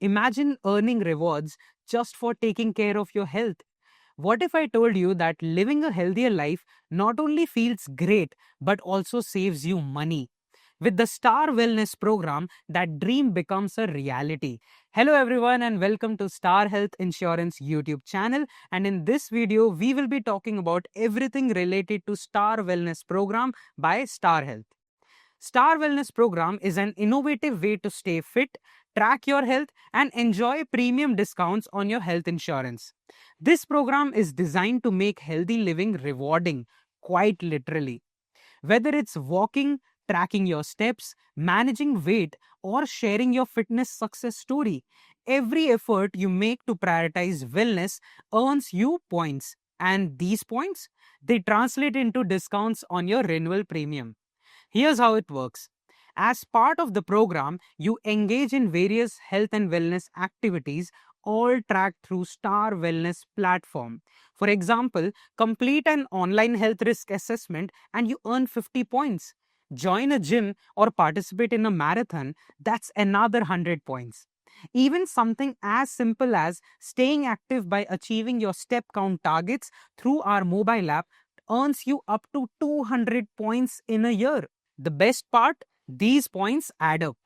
Imagine earning rewards just for taking care of your health. What if I told you that living a healthier life not only feels great but also saves you money? With the Star Wellness program, that dream becomes a reality. Hello, everyone, and welcome to Star Health Insurance YouTube channel. And in this video, we will be talking about everything related to Star Wellness program by Star Health. Star Wellness program is an innovative way to stay fit, track your health, and enjoy premium discounts on your health insurance. This program is designed to make healthy living rewarding, quite literally. Whether it's walking, tracking your steps, managing weight, or sharing your fitness success story, every effort you make to prioritize wellness earns you points. And these points, they translate into discounts on your renewal premium. Here's how it works. As part of the program, you engage in various health and wellness activities, all tracked through Star Wellness platform. For example, complete an online health risk assessment and you earn 50 points. Join a gym or participate in a marathon, that's another 100 points. Even something as simple as staying active by achieving your step count targets through our mobile app earns you up to 200 points in a year. The best part, these points add up.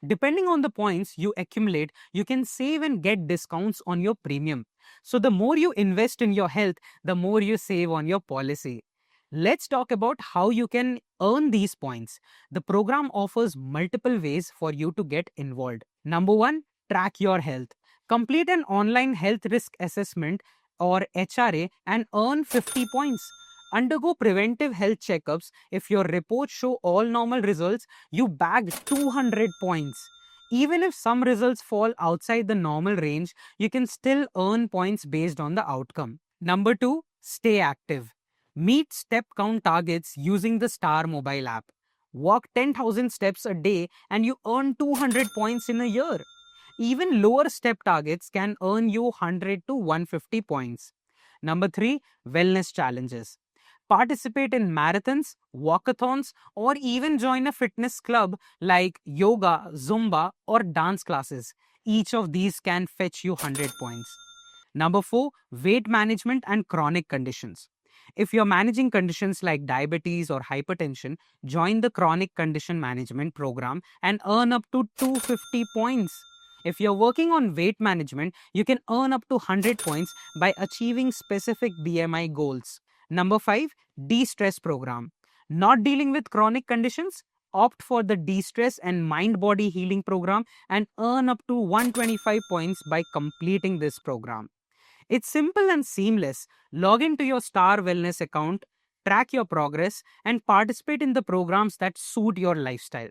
Depending on the points you accumulate, you can save and get discounts on your premium. So the more you invest in your health, the more you save on your policy. Let's talk about how you can earn these points. The program offers multiple ways for you to get involved. Number one, track your health. Complete an online health risk assessment or HRA and earn 50 points. Undergo preventive health checkups. If your reports show all normal results, you bagged 200 points. Even if some results fall outside the normal range, you can still earn points based on the outcome. Number two, stay active. Meet step count targets using the Star mobile app. Walk 10,000 steps a day and you earn 200 points in a year. Even lower step targets can earn you 100 to 150 points. Number three, wellness challenges. Participate in marathons, walkathons, or even join a fitness club like yoga, Zumba, or dance classes. Each of these can fetch you 100 points. Number four, weight management and chronic conditions. If you're managing conditions like diabetes or hypertension, join the chronic condition management program and earn up to 250 points. If you're working on weight management, you can earn up to 100 points by achieving specific BMI goals. Number five, de-stress program. Not dealing with chronic conditions? Opt for the de-stress and mind-body healing program and earn up to 125 points by completing this program. It's simple and seamless. Log into your Star Wellness account, track your progress, and participate in the programs that suit your lifestyle.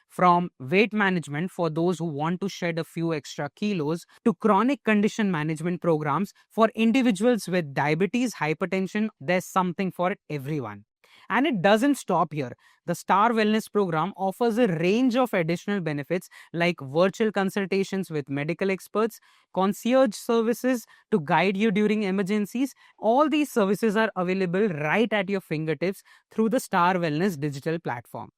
From weight management for those who want to shed a few extra kilos to chronic condition management programs for individuals with diabetes, hypertension, there's something for everyone. And it doesn't stop here. The Star Wellness program offers a range of additional benefits like virtual consultations with medical experts, concierge services to guide you during emergencies. All these services are available right at your fingertips through the Star Wellness digital platform.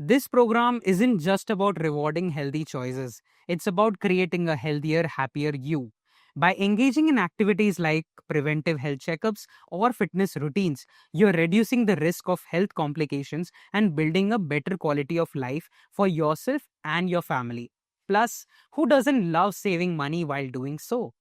This program isn't just about rewarding healthy choices, it's about creating a healthier, happier you. By engaging in activities like preventive health checkups or fitness routines, you're reducing the risk of health complications and building a better quality of life for yourself and your family. Plus, who doesn't love saving money while doing so?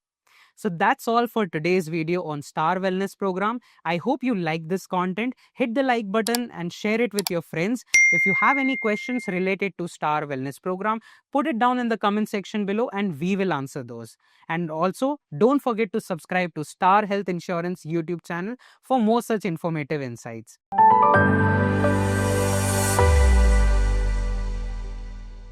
So that's all for today's video on Star Wellness program. I hope you like this content. Hit the like button and share it with your friends. If you have any questions related to Star Wellness program, put it down in the comment section below and we will answer those. And also, don't forget to subscribe to Star Health Insurance YouTube channel for more such informative insights.